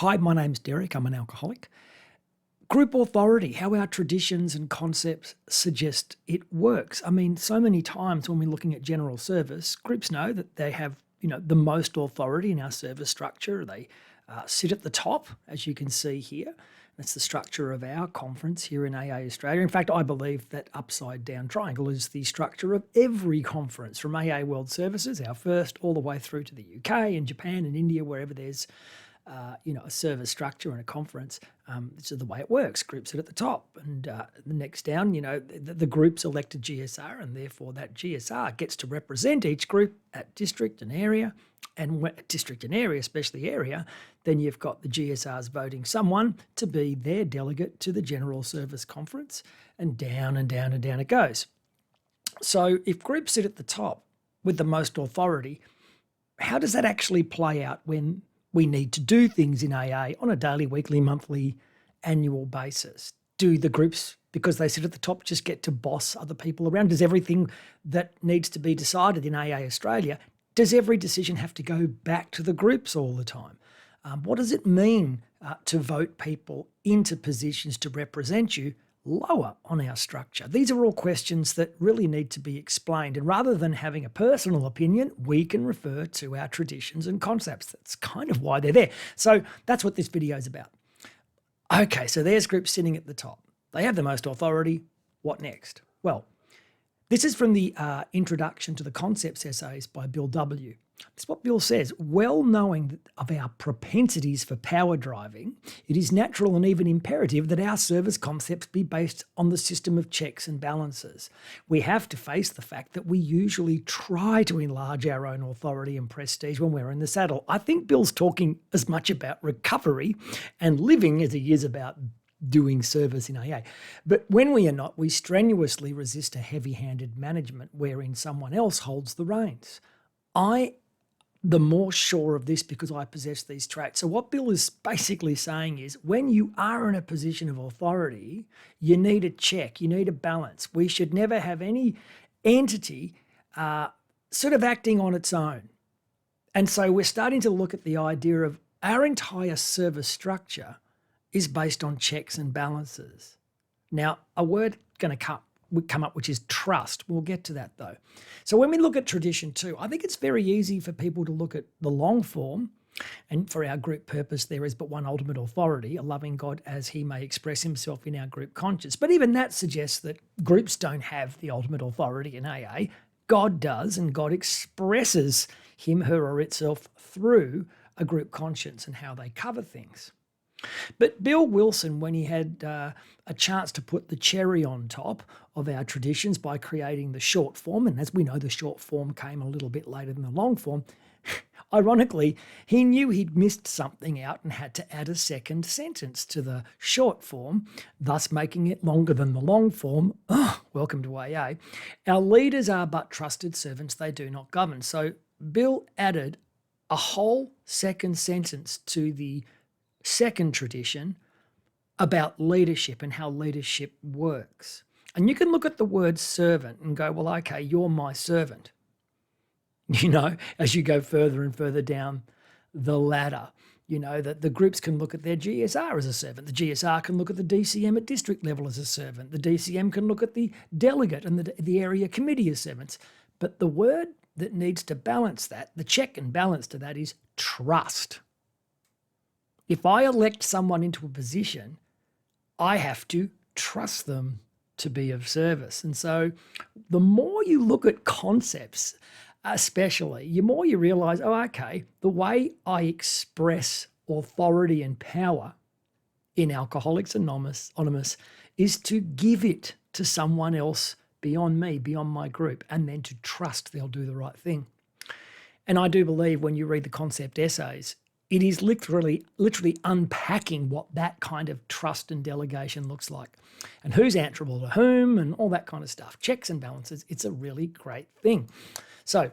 Hi, my name's Derek. I'm an alcoholic. Group authority, how our traditions and concepts suggest it works. I mean, so many times when we're looking at general service, groups know that they have, the most authority in our service structure. They sit at the top, as you can see here. That's the structure of our conference here in AA Australia. In fact, I believe that upside down triangle is the structure of every conference, from AA World Services, our first, all the way through to the UK and Japan and India, wherever there's a service structure and a conference. This is the way it works. Groups sit at the top, and the next down, the group's elected GSR, and therefore that GSR gets to represent each group at district and area. And district and area, especially area, then you've got the GSRs voting someone to be their delegate to the General Service Conference, and down and down and down it goes. So if groups sit at the top with the most authority, how does that actually play out when we need to do things in AA on a daily, weekly, monthly, annual basis? Do the groups, because they sit at the top, just get to boss other people around? Does everything that needs to be decided in AA Australia, does every decision have to go back to the groups all the time? What does it mean to vote people into positions to represent you lower on our structure? These are all questions that really need to be explained. And rather than having a personal opinion, we can refer to our traditions and concepts. That's kind of why they're there. So that's what this video is about. Okay, so there's groups sitting at the top. They have the most authority. What next? Well, this is from the Introduction to the Concepts essays by Bill W. That's what Bill says. Well knowing of our propensities for power driving, it is natural and even imperative that our service concepts be based on the system of checks and balances. We have to face the fact that we usually try to enlarge our own authority and prestige when we're in the saddle. I think Bill's talking as much about recovery and living as he is about doing service in AA. But when we are not, we strenuously resist a heavy-handed management wherein someone else holds the reins. The more sure of this because I possess these traits. So what Bill is basically saying is when you are in a position of authority, you need a check, you need a balance. We should never have any entity sort of acting on its own. And so we're starting to look at the idea of our entire service structure is based on checks and balances. Now, a word going to come up, which is trust. We'll get to that though. So when we look at tradition too, I think it's very easy for people to look at the long form, and for our group purpose, there is but one ultimate authority, a loving God as he may express himself in our group conscience. But even that suggests that groups don't have the ultimate authority in AA. God does, and God expresses him, her, or itself through a group conscience and how they cover things. But Bill Wilson, when he had a chance to put the cherry on top of our traditions by creating the short form, and as we know, the short form came a little bit later than the long form, ironically, he knew he'd missed something out and had to add a second sentence to the short form, thus making it longer than the long form. Oh, welcome to AA. Our leaders are but trusted servants, they do not govern. So Bill added a whole second sentence to the second tradition about leadership and how leadership works. And you can look at the word servant and go, well, okay, you're my servant. As you go further and further down the ladder, that the groups can look at their GSR as a servant. The GSR can look at the DCM at district level as a servant. The DCM can look at the delegate and the area committee as servants. But the word that needs to balance that, the check and balance to that, is trust. If I elect someone into a position, I have to trust them to be of service. And so the more you look at concepts, especially, the more you realize, okay, the way I express authority and power in Alcoholics Anonymous is to give it to someone else beyond me, beyond my group, and then to trust they'll do the right thing. And I do believe when you read the concept essays, it is literally unpacking what that kind of trust and delegation looks like and who's answerable to whom and all that kind of stuff. Checks and balances, it's a really great thing. So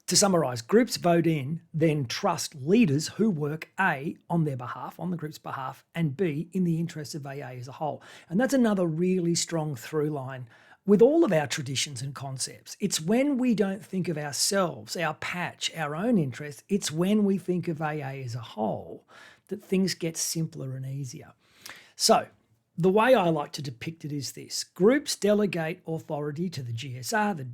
to summarize, groups vote in, then trust leaders who work A, on their behalf, on the group's behalf, and B, in the interests of AA as a whole. And that's another really strong through line with all of our traditions and concepts. It's when we don't think of ourselves, our patch, our own interests, it's when we think of AA as a whole that things get simpler and easier. So the way I like to depict it is this: groups delegate authority to the GSR,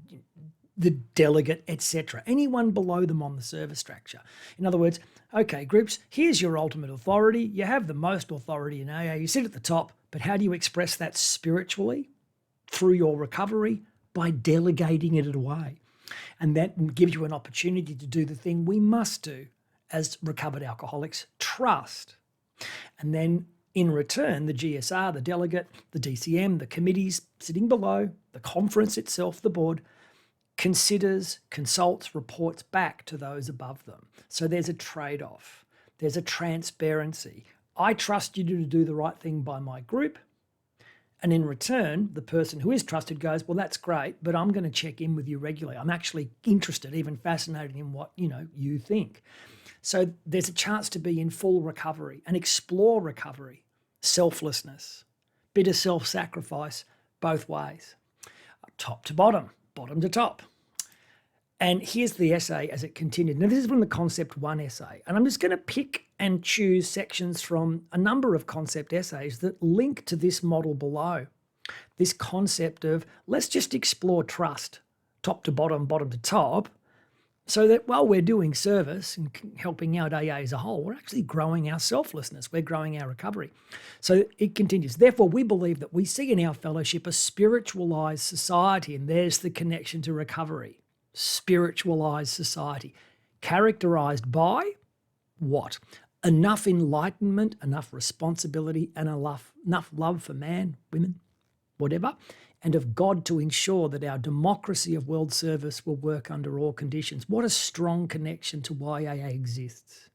the delegate, etc., anyone below them on the service structure. In other words, okay, groups, here's your ultimate authority. You have the most authority in AA. You sit at the top, but how do you express that spiritually? Through your recovery, by delegating it away. And that gives you an opportunity to do the thing we must do as recovered alcoholics: trust. And then in return, the GSR, the delegate, the DCM, the committees sitting below, the conference itself, the board, considers, consults, reports back to those above them. So there's a trade-off. There's a transparency. I trust you to do the right thing by my group. And in return, the person who is trusted goes, well, that's great, but I'm going to check in with you regularly. I'm actually interested, even fascinated in what, you think. So there's a chance to be in full recovery and explore recovery, selflessness, bit of self-sacrifice, both ways, top to bottom, bottom to top. And here's the essay as it continued. Now, this is from the Concept 1 essay, and I'm just going to pick and choose sections from a number of concept essays that link to this model below. This concept of let's just explore trust, top to bottom, bottom to top, so that while we're doing service and helping out AA as a whole, we're actually growing our selflessness, we're growing our recovery. So it continues. Therefore, we believe that we see in our fellowship a spiritualized society, and there's the connection to recovery. Spiritualized society, characterized by what? Enough enlightenment, enough responsibility, and enough love for man, women, whatever, and of God to ensure that our democracy of world service will work under all conditions. What a strong connection to why AA exists.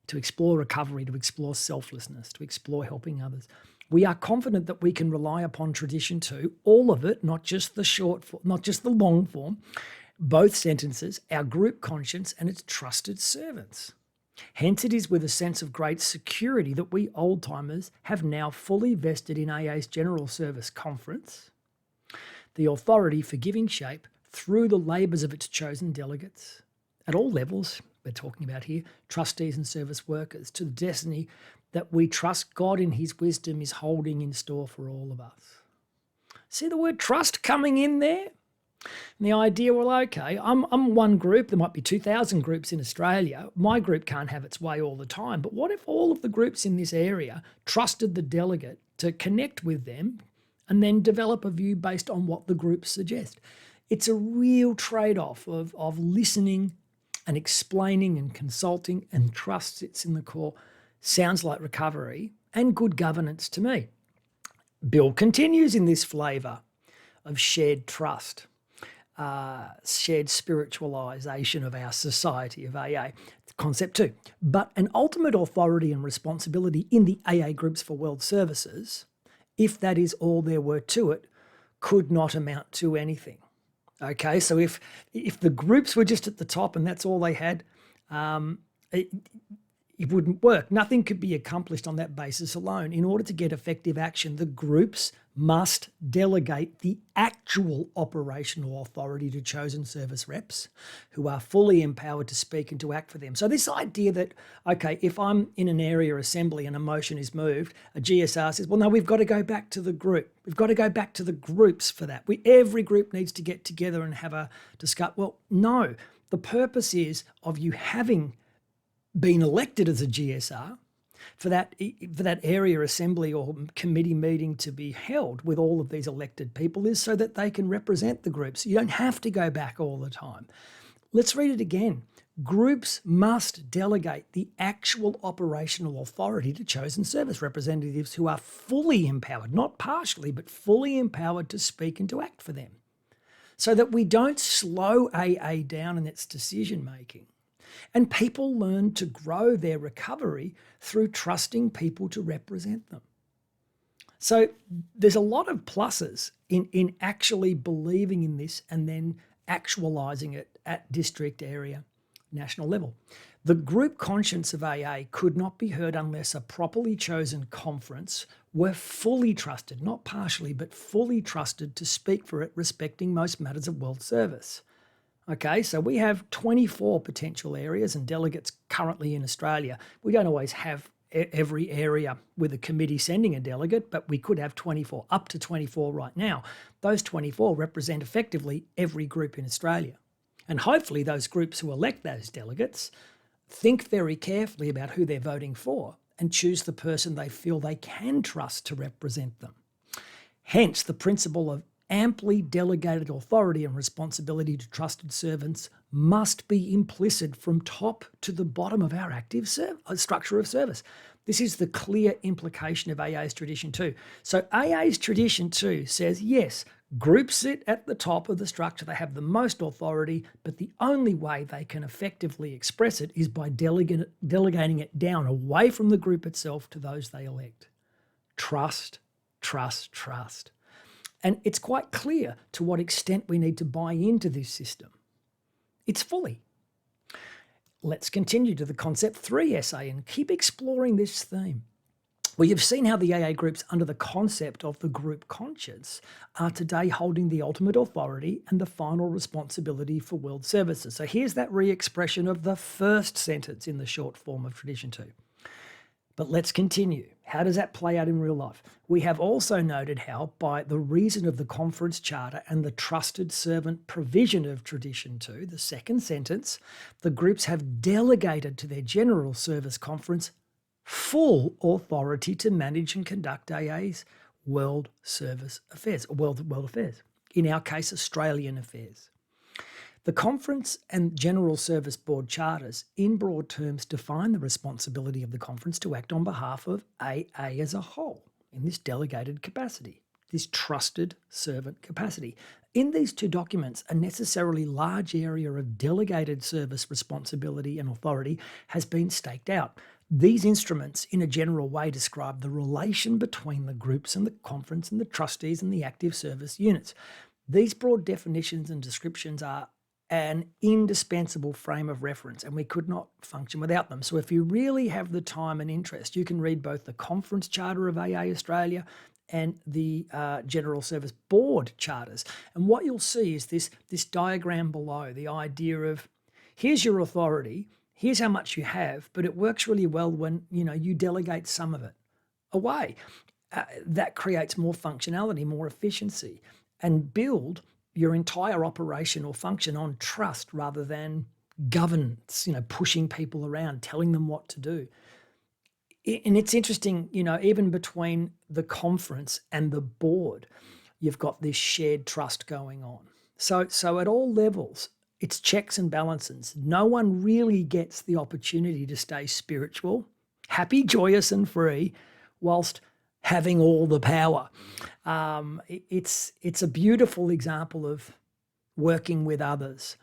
To explore recovery, to explore selflessness, to explore helping others. We are confident that we can rely upon tradition too, all of it, not just the short form, not just the long form, both sentences, our group conscience and its trusted servants. Hence it is with a sense of great security that we old-timers have now fully vested in AA's General Service Conference the authority for giving shape through the labours of its chosen delegates at all levels, we're talking about here, trustees and service workers, to the destiny that we trust God in his wisdom is holding in store for all of us. See the word trust coming in there? And the idea, well, okay, I'm one group. There might be 2,000 groups in Australia. My group can't have its way all the time. But what if all of the groups in this area trusted the delegate to connect with them and then develop a view based on what the groups suggest? It's a real trade-off of listening and explaining and consulting, and trust sits in the core. Sounds like recovery and good governance to me. Bill continues in this flavour of shared trust, shared spiritualisation of our society, of AA. Concept 2. But an ultimate authority and responsibility in the AA groups for world services, if that is all there were to it, could not amount to anything. Okay, so if the groups were just at the top and that's all they had, it wouldn't work. Nothing could be accomplished on that basis alone. In order to get effective action, the groups must delegate the actual operational authority to chosen service reps who are fully empowered to speak and to act for them. So this idea that, okay, if I'm in an area assembly and a motion is moved, a GSR says, well, no, we've got to go back to the group. We've got to go back to the groups for that. Every group needs to get together and have a discuss. Well, no, the purpose is of you having been elected as a GSR for that area assembly or committee meeting to be held with all of these elected people is so that they can represent the groups. You don't have to go back all the time. Let's read it again. Groups must delegate the actual operational authority to chosen service representatives who are fully empowered, not partially, but fully empowered to speak and to act for them, so that we don't slow AA down in its decision making. And people learn to grow their recovery through trusting people to represent them. So there's a lot of pluses in actually believing in this and then actualising it at district, area, national level. The group conscience of AA could not be heard unless a properly chosen conference were fully trusted, not partially, but fully trusted to speak for it respecting most matters of world service. Okay, so we have 24 potential areas and delegates currently in Australia. We don't always have every area with a committee sending a delegate, but we could have 24, up to 24 right now. Those 24 represent effectively every group in Australia. And hopefully those groups who elect those delegates think very carefully about who they're voting for and choose the person they feel they can trust to represent them. Hence, the principle of amply delegated authority and responsibility to trusted servants must be implicit from top to the bottom of our active structure of service. This is the clear implication of AA's Tradition 2. So AA's Tradition 2 says, yes, groups sit at the top of the structure. They have the most authority, but the only way they can effectively express it is by delegating it down away from the group itself to those they elect. Trust, trust, trust. And it's quite clear to what extent we need to buy into this system. It's fully. Let's continue to the Concept 3 essay and keep exploring this theme. We have seen how the AA groups under the concept of the group conscience are today holding the ultimate authority and the final responsibility for world services. So here's that re-expression of the first sentence in the short form of Tradition 2. But let's continue. How does that play out in real life? We have also noted how, by the reason of the conference charter and the trusted servant provision of Tradition 2, the second sentence, the groups have delegated to their General Service Conference full authority to manage and conduct AA's world service affairs, or world affairs. In our case, Australian affairs. The Conference and General Service Board charters, in broad terms, define the responsibility of the conference to act on behalf of AA as a whole in this delegated capacity, this trusted servant capacity. In these two documents, a necessarily large area of delegated service responsibility and authority has been staked out. These instruments, in a general way, describe the relation between the groups and the conference and the trustees and the active service units. These broad definitions and descriptions are an indispensable frame of reference, and we could not function without them. So if you really have the time and interest, you can read both the Conference Charter of AA Australia and the General Service Board charters. And what you'll see is this diagram below, the idea of here's your authority, here's how much you have, but it works really well when you delegate some of it away. That creates more functionality, more efficiency, and build your entire operation or function on trust rather than governance, pushing people around, telling them what to do. And it's interesting, even between the conference and the board, you've got this shared trust going on. So at all levels, it's checks and balances. No one really gets the opportunity to stay spiritual, happy, joyous, and free whilst having all the power. It's a beautiful example of working with others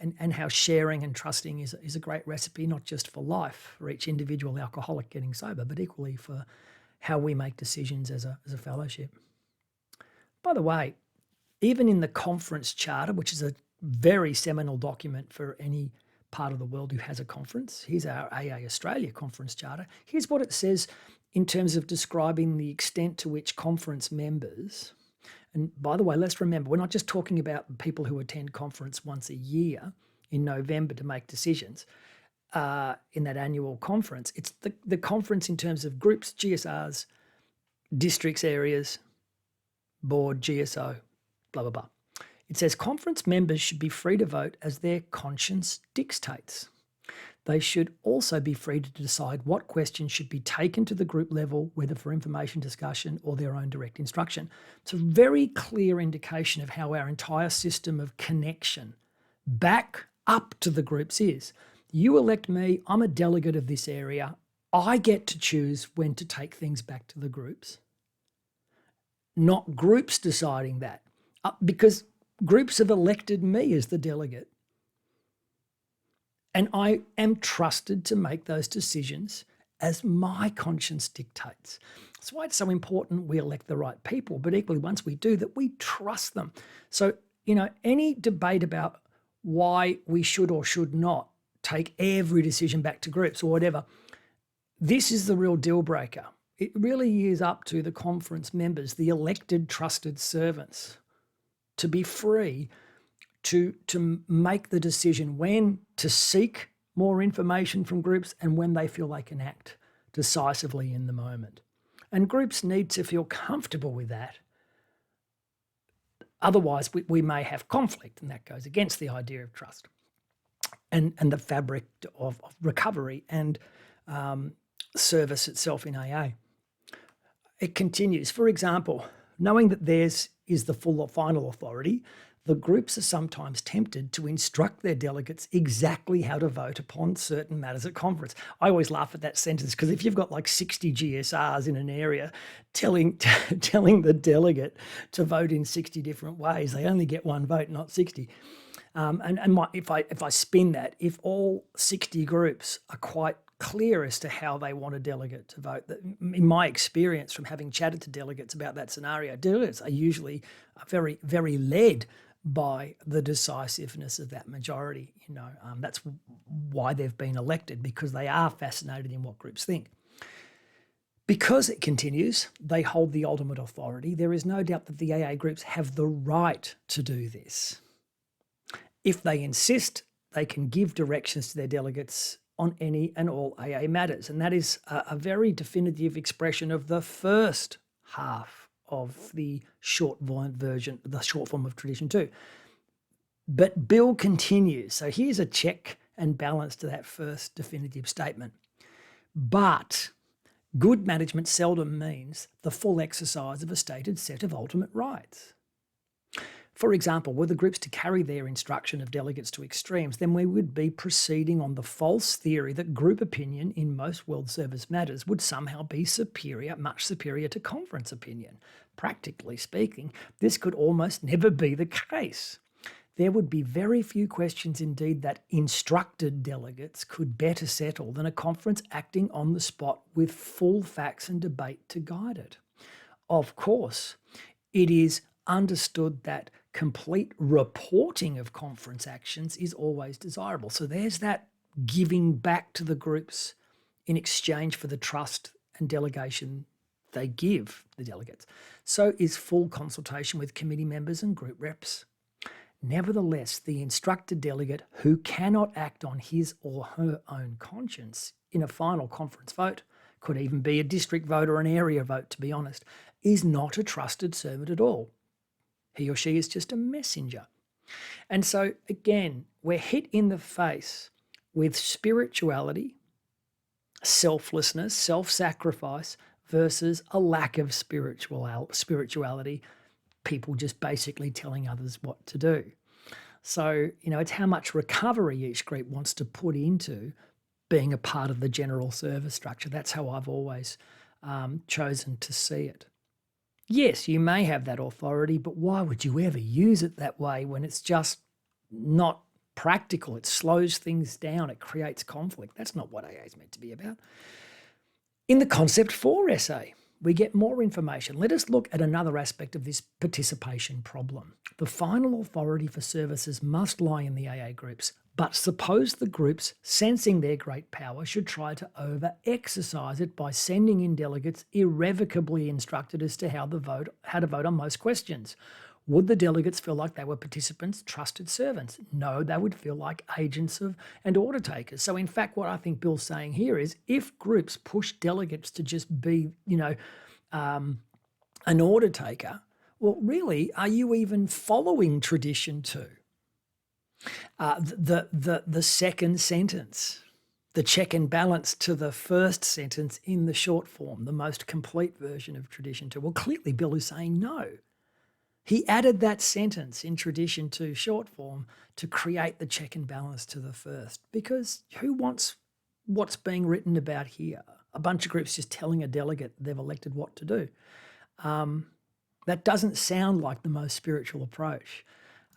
and how sharing and trusting is a great recipe, not just for life, for each individual alcoholic getting sober, but equally for how we make decisions as a fellowship. By the way, even in the Conference Charter, which is a very seminal document for any part of the world who has a conference, here's our AA Australia Conference Charter. Here's what it says in terms of describing the extent to which conference members, and by the way, let's remember, we're not just talking about people who attend conference once a year in November to make decisions in that annual conference. It's the conference in terms of groups, GSRs, districts, areas, board, GSO, blah, blah, blah. It says conference members should be free to vote as their conscience dictates. They should also be free to decide what questions should be taken to the group level, whether for information discussion or their own direct instruction. It's a very clear indication of how our entire system of connection back up to the groups is. You elect me, I'm a delegate of this area. I get to choose when to take things back to the groups, not groups deciding that, because groups have elected me as the delegate. And I am trusted to make those decisions as my conscience dictates. That's why it's so important we elect the right people, but equally once we do that, we trust them. So, any debate about why we should or should not take every decision back to groups or whatever, this is the real deal breaker. It really is up to the conference members, the elected, trusted servants, to be free to make the decision when to seek more information from groups and when they feel they can act decisively in the moment. And groups need to feel comfortable with that. Otherwise, we may have conflict, and that goes against the idea of trust and the fabric of recovery and service itself in AA. It continues. For example, knowing that theirs is the full or final authority, the groups are sometimes tempted to instruct their delegates exactly how to vote upon certain matters at conference. I always laugh at that sentence because if you've got like 60 GSRs in an area telling the delegate to vote in 60 different ways, they only get one vote, not 60. If I spin that, if all 60 groups are quite clear as to how they want a delegate to vote, in my experience from having chatted to delegates about that scenario, delegates are usually very, very led by the decisiveness of that majority. That's why they've been elected, because they are fascinated in what groups think. Because it continues, they hold the ultimate authority. There is no doubt that the AA groups have the right to do this. If they insist, they can give directions to their delegates on any and all AA matters. And that is a very definitive expression of the first half of the short version, the short form of Tradition 2. But Bill continues. So here's a check and balance to that first definitive statement. But good management seldom means the full exercise of a stated set of ultimate rights. For example, were the groups to carry their instruction of delegates to extremes, then we would be proceeding on the false theory that group opinion in most world service matters would somehow be superior, much superior to conference opinion. Practically speaking, this could almost never be the case. There would be very few questions indeed that instructed delegates could better settle than a conference acting on the spot with full facts and debate to guide it. Of course, it is understood that complete reporting of conference actions is always desirable. So there's that giving back to the groups in exchange for the trust and delegation they give the delegates. So is full consultation with committee members and group reps. Nevertheless, the instructed delegate who cannot act on his or her own conscience in a final conference vote, could even be a district vote or an area vote, to be honest, is not a trusted servant at all. He or she is just a messenger. And so, again, we're hit in the face with spirituality, selflessness, self-sacrifice versus a lack of spirituality, people just basically telling others what to do. So, it's how much recovery each group wants to put into being a part of the general service structure. That's how I've always chosen to see it. Yes, you may have that authority, but why would you ever use it that way when it's just not practical? It slows things down. It creates conflict. That's not what AA is meant to be about. In the Concept 4 essay, we get more information. Let us look at another aspect of this participation problem. The final authority for services must lie in the AA groups, but suppose the groups, sensing their great power, should try to over-exercise it by sending in delegates irrevocably instructed as to how to vote on most questions. Would the delegates feel like they were participants, trusted servants? No, they would feel like agents and order takers. So in fact, what I think Bill's saying here is if groups push delegates to just be, an order taker, well, really, are you even following Tradition 2? The second sentence, the check and balance to the first sentence in the short form, the most complete version of Tradition 2. Well, clearly Bill is saying no. He added that sentence in Tradition 2 short form to create the check and balance to the first, because who wants what's being written about here? A bunch of groups just telling a delegate they've elected what to do. That doesn't sound like the most spiritual approach.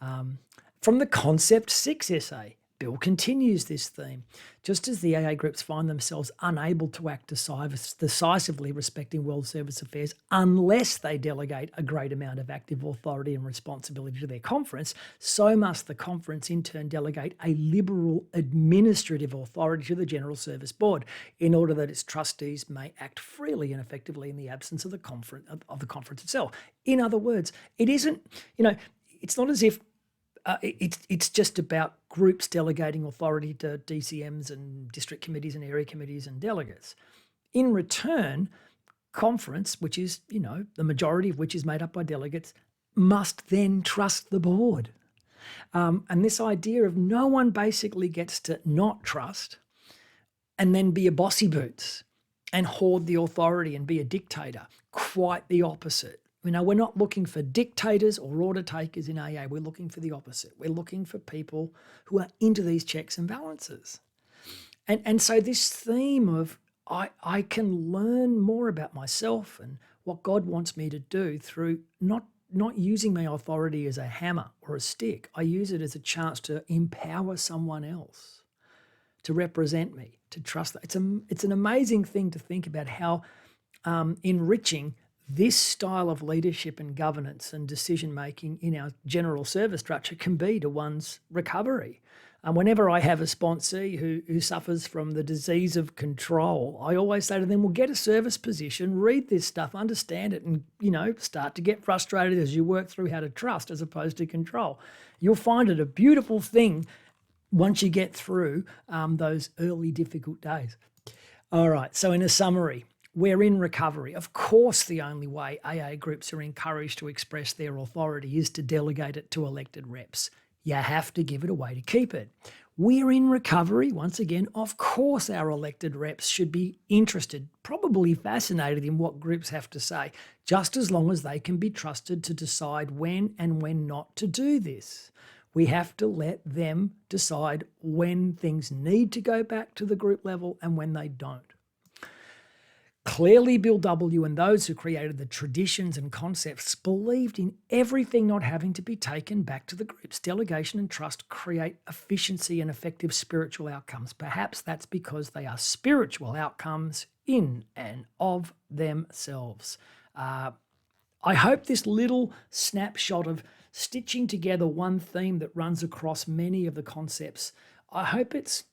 From the Concept 6 essay, Bill continues this theme. Just as the AA groups find themselves unable to act decisively respecting world service affairs unless they delegate a great amount of active authority and responsibility to their conference, so must the conference in turn delegate a liberal administrative authority to the General Service Board in order that its trustees may act freely and effectively in the absence of the conference itself. In other words, it isn't, it's not as if It's just about groups delegating authority to DCMs and district committees and area committees and delegates. In return, conference, which is, the majority of which is made up by delegates, must then trust the board. And this idea of no one basically gets to not trust and then be a bossy boots and hoard the authority and be a dictator. Quite the opposite. We're not looking for dictators or order takers in AA. We're looking for the opposite. We're looking for people who are into these checks and balances. And so this theme of I can learn more about myself and what God wants me to do through not using my authority as a hammer or a stick. I use it as a chance to empower someone else to represent me, to trust. It's an amazing thing to think about how enriching this style of leadership and governance and decision-making in our general service structure can be to one's recovery. Whenever I have a sponsee who suffers from the disease of control, I always say to them, well, get a service position, read this stuff, understand it, and, start to get frustrated as you work through how to trust as opposed to control. You'll find it a beautiful thing once you get through those early difficult days. All right, so in a summary, we're in recovery. Of course, the only way AA groups are encouraged to express their authority is to delegate it to elected reps. You have to give it away to keep it. We're in recovery. Once again, of course, our elected reps should be interested, probably fascinated in what groups have to say, just as long as they can be trusted to decide when and when not to do this. We have to let them decide when things need to go back to the group level and when they don't. Clearly, Bill W. and those who created the traditions and concepts believed in everything not having to be taken back to the groups. Delegation and trust create efficiency and effective spiritual outcomes. Perhaps that's because they are spiritual outcomes in and of themselves. I hope this little snapshot of stitching together one theme that runs across many of the concepts, I hope it's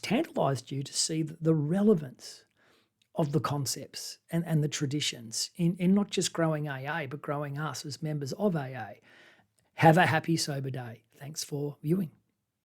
tantalized you to see the relevance of the concepts and the traditions in not just growing AA, but growing us as members of AA. Have a happy sober day. Thanks for viewing.